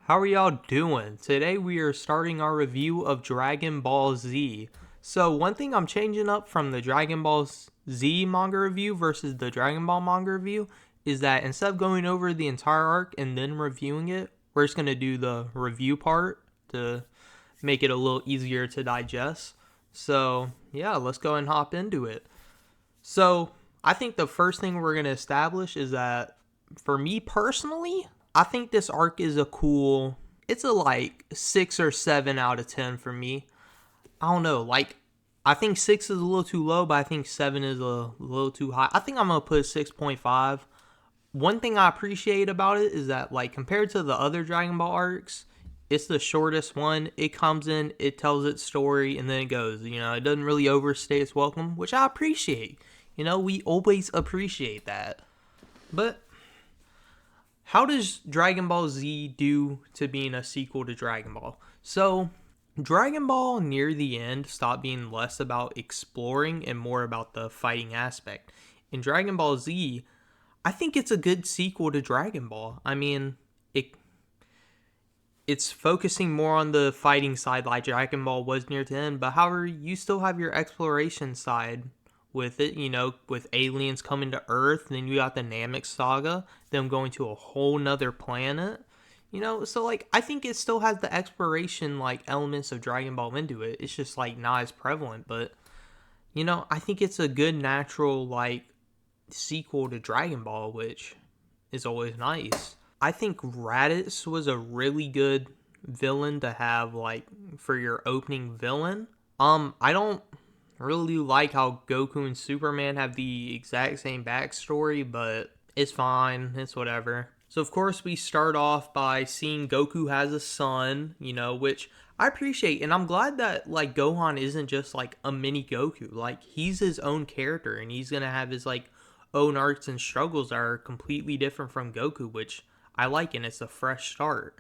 How are y'all doing? Today we are starting our review of Dragon Ball Z. So one thing I'm changing up from the Dragon Ball Z manga review versus the Dragon Ball manga review is that instead of going over the entire arc and then reviewing it, we're just going to do the review part to make it a little easier to digest. So yeah, let's go and hop into it. So I think the first thing we're going to establish is that for me personally, I think this arc is it's a like 6 or 7 out of 10 for me. I don't know, I think 6 is a little too low, but I think 7 is a little too high. I think I'm going to put 6.5. One thing I appreciate about it is that like compared to the other Dragon Ball arcs, it's the shortest one. It comes in, it tells its story, and then it goes. It doesn't really overstay its welcome, which I appreciate. We always appreciate that. But how does Dragon Ball Z do to being a sequel to Dragon Ball? So, Dragon Ball near the end stopped being less about exploring and more about the fighting aspect. In Dragon Ball Z, I think it's a good sequel to Dragon Ball. I mean, it's focusing more on the fighting side like Dragon Ball was near the end, but however, you still have your exploration side with it, with aliens coming to Earth, then you got the Namek saga, them going to a whole nother planet. So like I think it still has the exploration like elements of Dragon Ball into it. It's just like not as prevalent, but I think it's a good natural like sequel to Dragon Ball, which is always nice. I think Raditz was a really good villain to have like for your opening villain. I don't really like how Goku and Superman have the exact same backstory, but it's fine. It's whatever. So, of course, we start off by seeing Goku has a son, which I appreciate. And I'm glad that, like, Gohan isn't just, like, a mini Goku. Like, he's his own character, and he's going to have his, like, own arcs and struggles that are completely different from Goku, which I like, and it's a fresh start.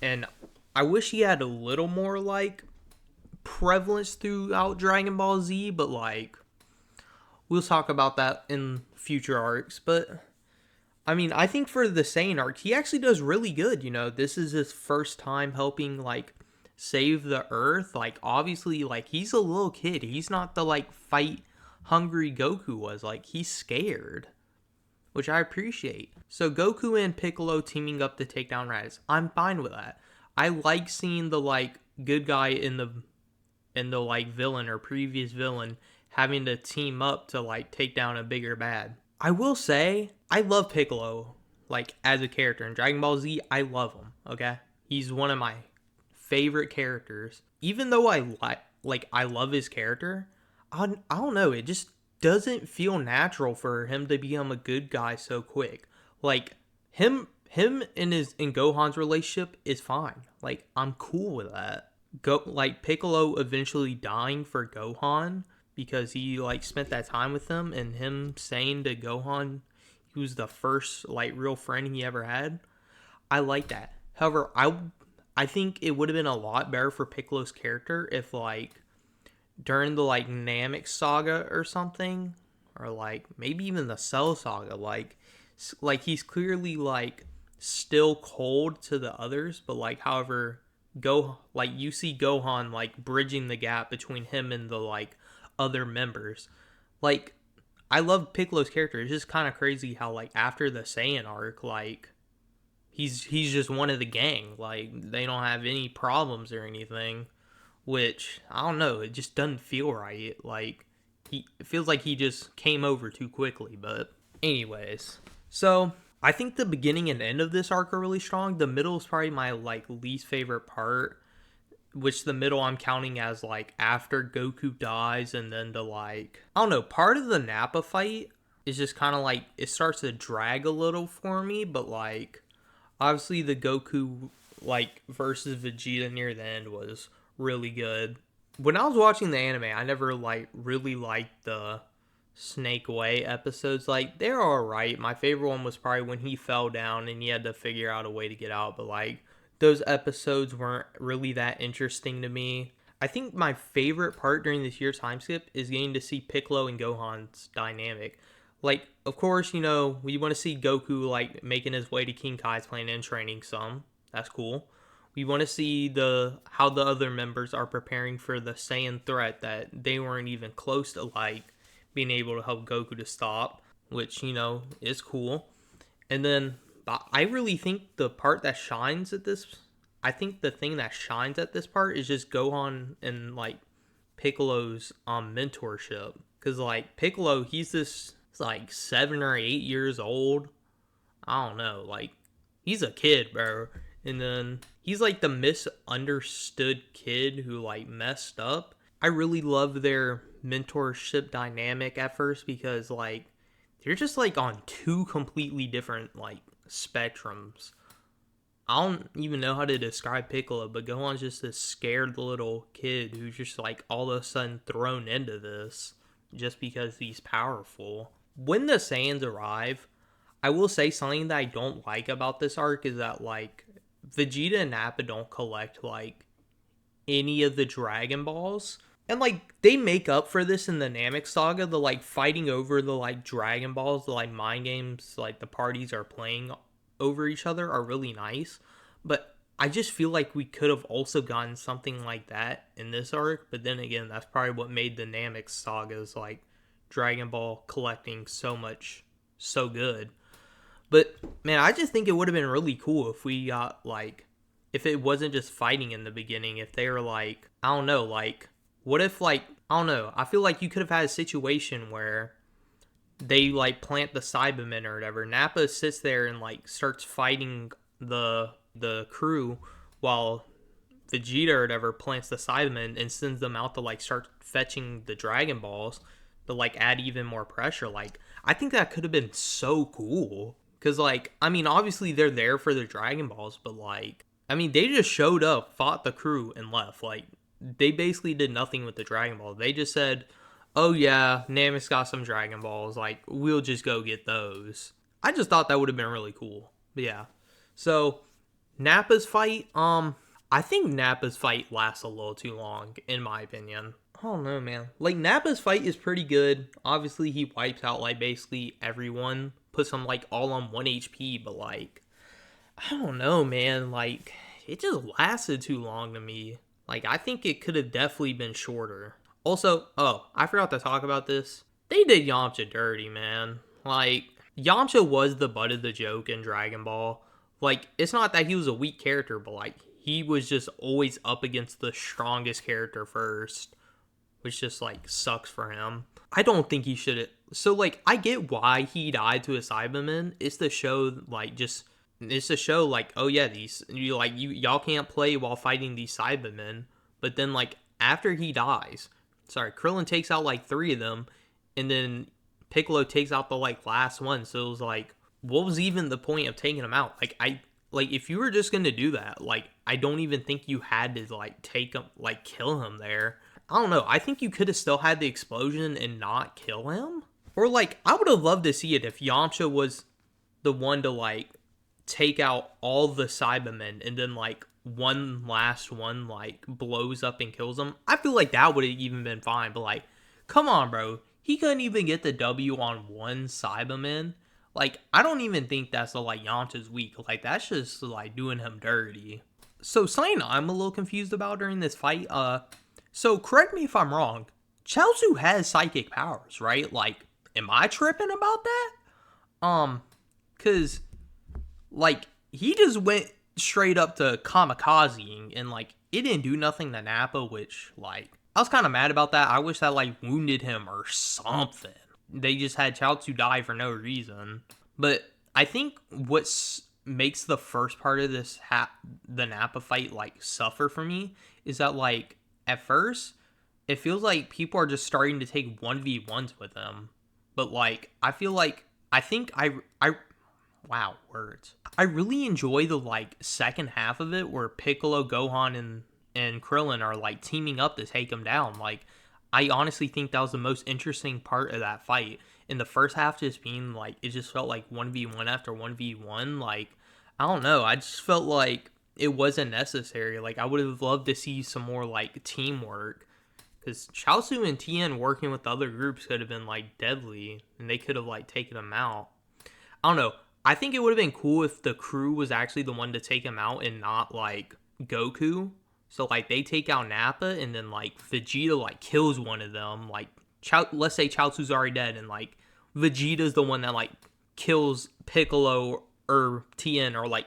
And I wish he had a little more, like, prevalence throughout Dragon Ball Z, but like we'll talk about that in future arcs. But I mean, I think for the Saiyan arc, he actually does really good. This is his first time helping like save the Earth. Like obviously, like he's a little kid. He's not the like fight hungry Goku was. Like he's scared, which I appreciate. So Goku and Piccolo teaming up to take down Raditz. I'm fine with that. I like seeing the like good guy in the like villain or previous villain having to team up to like take down a bigger bad. I will say I love Piccolo like as a character in Dragon Ball Z. I love him. Okay, he's one of my favorite characters. Even though I love his character, I don't know. It just doesn't feel natural for him to become a good guy so quick. Like him and Gohan's relationship is fine. Like I'm cool with that. Piccolo eventually dying for Gohan because he like spent that time with him, and him saying to Gohan he was the first like real friend he ever had. I like that. However, I think it would have been a lot better for Piccolo's character if like during the like Namek saga or something, or like maybe even the Cell saga, like he's clearly like still cold to the others, but like however you see Gohan like bridging the gap between him and the like other members. Like I love Piccolo's character. It's just kind of crazy how like after the Saiyan arc, like he's just one of the gang. Like they don't have any problems or anything, which I don't know. It just doesn't feel right. Like it feels like he just came over too quickly. But anyways, so I think the beginning and end of this arc are really strong. The middle is probably my like least favorite part, which the middle I'm counting as like after Goku dies, and then the like I don't know, part of the Nappa fight is just kind of like it starts to drag a little for me, but like obviously the Goku like versus Vegeta near the end was really good. When I was watching the anime, I never like really liked the Snake Way episodes. Like they're alright. My favorite one was probably when he fell down and he had to figure out a way to get out, but like those episodes weren't really that interesting to me. I think my favorite part during this year's time skip is getting to see Piccolo and Gohan's dynamic. Like, of course, we want to see Goku like making his way to King Kai's planet and training some. That's cool. We want to see the how the other members are preparing for the Saiyan threat that they weren't even close to like being able to help Goku to stop, which is cool. And then I really think the part that shines at this, I think the thing that shines at this part is just Gohan and like Piccolo's mentorship, because like Piccolo, he's like 7 or 8 years old. I don't know, like he's a kid, bro. And then he's like the misunderstood kid who like messed up. I really love their mentorship dynamic at first because like they're just like on two completely different like spectrums. I don't even know how to describe Piccolo, but Gohan's just this scared little kid who's just like all of a sudden thrown into this just because he's powerful. When the Saiyans arrive, I will say something that I don't like about this arc is that like Vegeta and Nappa don't collect like any of the Dragon Balls. And like they make up for this in the Namek saga, the like fighting over the like Dragon Balls, the like mind games like the parties are playing over each other are really nice. But I just feel like we could have also gotten something like that in this arc. But then again, that's probably what made the Namek sagas like Dragon Ball collecting so good. But man, I just think it would have been really cool if we got like if it wasn't just fighting in the beginning, if they were like, I don't know, like what if like I don't know, I feel like you could have had a situation where they like plant the Cybermen or whatever. Nappa sits there and like starts fighting the crew while Vegeta or whatever plants the Cybermen and sends them out to like start fetching the Dragon Balls to like add even more pressure. Like I think that could have been so cool. Cause like, I mean, obviously they're there for the Dragon Balls, but like, I mean, they just showed up, fought the crew, and left. Like, they basically did nothing with the Dragon Ball. They just said, "Oh yeah, Namek's got some Dragon Balls. Like, we'll just go get those." I just thought that would have been really cool. But yeah. So Nappa's fight, I think Nappa's fight lasts a little too long, in my opinion. I don't know, man. Like Nappa's fight is pretty good. Obviously, he wipes out like basically everyone, puts them like all on 1 HP. But like, I don't know, man. Like, it just lasted too long to me. Like, I think it could have definitely been shorter. Also, oh, I forgot to talk about this. They did Yamcha dirty, man. Like, Yamcha was the butt of the joke in Dragon Ball. Like, it's not that he was a weak character, but like, he was just always up against the strongest character first, which just like sucks for him. I don't think he should. So like, I get why he died to a Cyberman. It's to show like oh yeah, y'all can't play while fighting these Cybermen. But then like after he dies, Krillin takes out like 3 of them, and then Piccolo takes out the like last one. So it was like, what was even the point of taking him out? Like if you were just gonna do that, like I don't even think you had to like take him, like kill him there. I don't know. I think you could have still had the explosion and not kill him. Or like, I would have loved to see it if Yamcha was the one to like take out all the Cybermen and then like one last one like blows up and kills them. I feel like that would have even been fine. But like, come on, bro. He couldn't even get the W on one Cyberman. Like, I don't even think that's like Yamcha's weak. Like, that's just like doing him dirty. So something I'm a little confused about during this fight, so correct me if I'm wrong, Chaozu has psychic powers, right? Like, am I tripping about that? Cause like he just went straight up to kamikazing and like it didn't do nothing to Nappa, which like I was kind of mad about that. I wish that like wounded him or something. They just had Chaozu die for no reason. But I think makes the first part of this the Nappa fight like suffer for me is that like at first it feels like people are just starting to take 1v1s with him. But like I feel like wow, words. I really enjoy the like second half of it where Piccolo, Gohan, and Krillin are like teaming up to take him down. Like I honestly think that was the most interesting part of that fight. In the first half just being like it just felt like 1v1 after 1v1. Like I don't know. I just felt like it wasn't necessary. Like I would have loved to see some more like teamwork. Because Chaozu and Tien working with other groups could have been like deadly. And they could have like taken them out. I don't know. I think it would have been cool if the crew was actually the one to take him out and not like Goku. So like they take out Nappa and then like Vegeta like kills one of them. Like let's say Chaozu's already dead and like Vegeta's the one that like kills Piccolo or Tien or like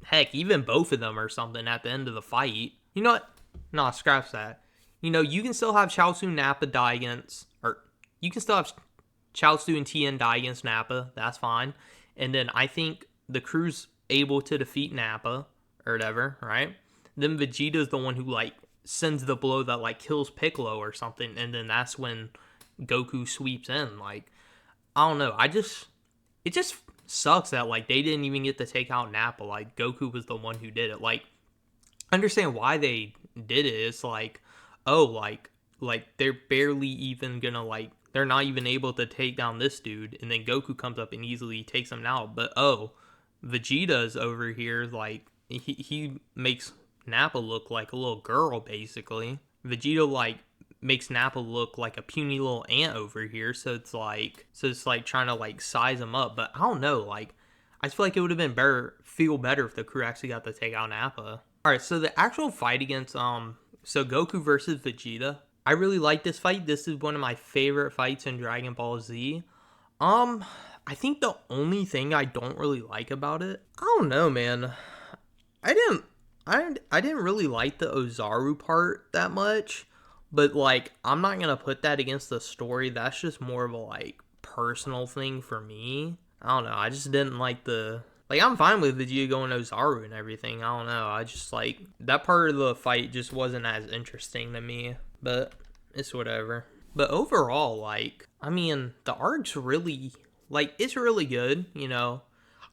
heck even both of them or something at the end of the fight. You know what? Nah, scratch that. You know, you can still have Chaozu Nappa die against, or you can still have Chaozu and Tien die against Nappa. That's fine. And then I think the crew's able to defeat Nappa or whatever, right? Then Vegeta's the one who like sends the blow that like kills Piccolo or something, and then that's when Goku sweeps in. Like, I don't know. It just sucks that like they didn't even get to take out Nappa. Like Goku was the one who did it. Like, I understand why they did it. It's like, oh, like they're barely even gonna like they're not even able to take down this dude, and then Goku comes up and easily takes him out. But oh, Vegeta's over here like he makes Nappa look like a little girl basically. Vegeta like makes Nappa look like a puny little ant over here, so it's like trying to like size him up. But I don't know, like I feel like it would have been feel better if the crew actually got to take out Nappa. All right, so the actual fight against so Goku versus Vegeta, I really like this fight. This is one of my favorite fights in Dragon Ball Z. I think the only thing I don't really like about it, I don't know, man. I didn't really like the Ozaru part that much, but like I'm not gonna put that against the story. That's just more of a like personal thing for me. I don't know. I just didn't like I'm fine with Vegeta going Ozaru and everything. I don't know. I just like that part of the fight just wasn't as interesting to me, but it's whatever. But overall, like, I mean, the arc's really like it's really good, you know.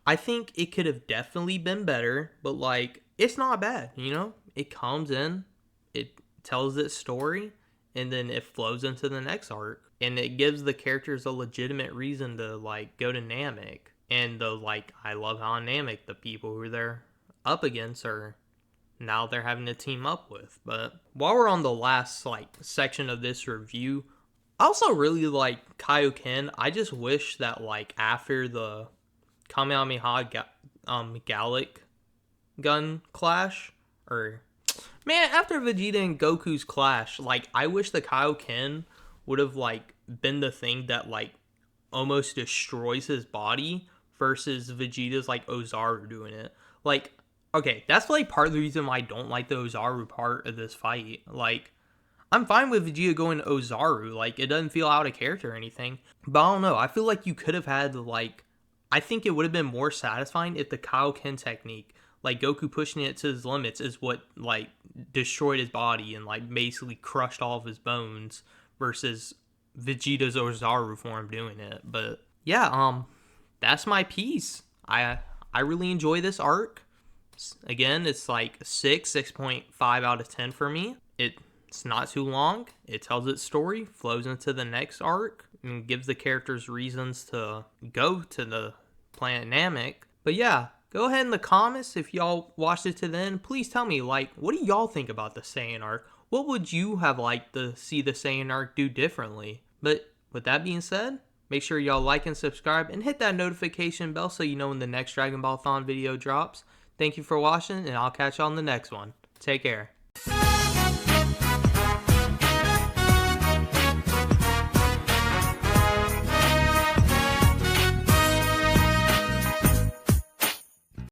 I think it could have definitely been better, but like it's not bad, you know? It comes in, it tells its story, and then it flows into the next arc. And it gives the characters a legitimate reason to like go to Namek. And the like I love how Namek, the people who they're up against are now they're having to team up with. But while we're on the last like section of this review, I also really like Kaioken. I just wish that like after the Kamehameha Gallic gun clash, or man, after Vegeta and Goku's clash, like I wish the Kaioken would have like been the thing that like almost destroys his body versus Vegeta's like Ozaru doing it. Like, okay, that's like part of the reason why I don't like the Ozaru part of this fight. Like, I'm fine with Vegeta going Ozaru. Like, it doesn't feel out of character or anything. But I don't know. I feel like you could have had like, I think it would have been more satisfying if the Kaioken technique, like Goku pushing it to his limits, is what like destroyed his body and like basically crushed all of his bones versus Vegeta's Ozaru form doing it. But yeah, that's my piece. I really enjoy this arc. Again, it's like 6.5 out of 10 for me. It's not too long. It tells its story, flows into the next arc, and gives the characters reasons to go to the planet Namek. But yeah, go ahead in the comments if y'all watched it to the end. Please tell me, like, what do y'all think about the Saiyan arc? What would you have liked to see the Saiyan arc do differently? But with that being said, make sure y'all like and subscribe and hit that notification bell so you know when the next Dragon Ball Thon video drops. Thank you for watching, and I'll catch y'all in the next one. Take care.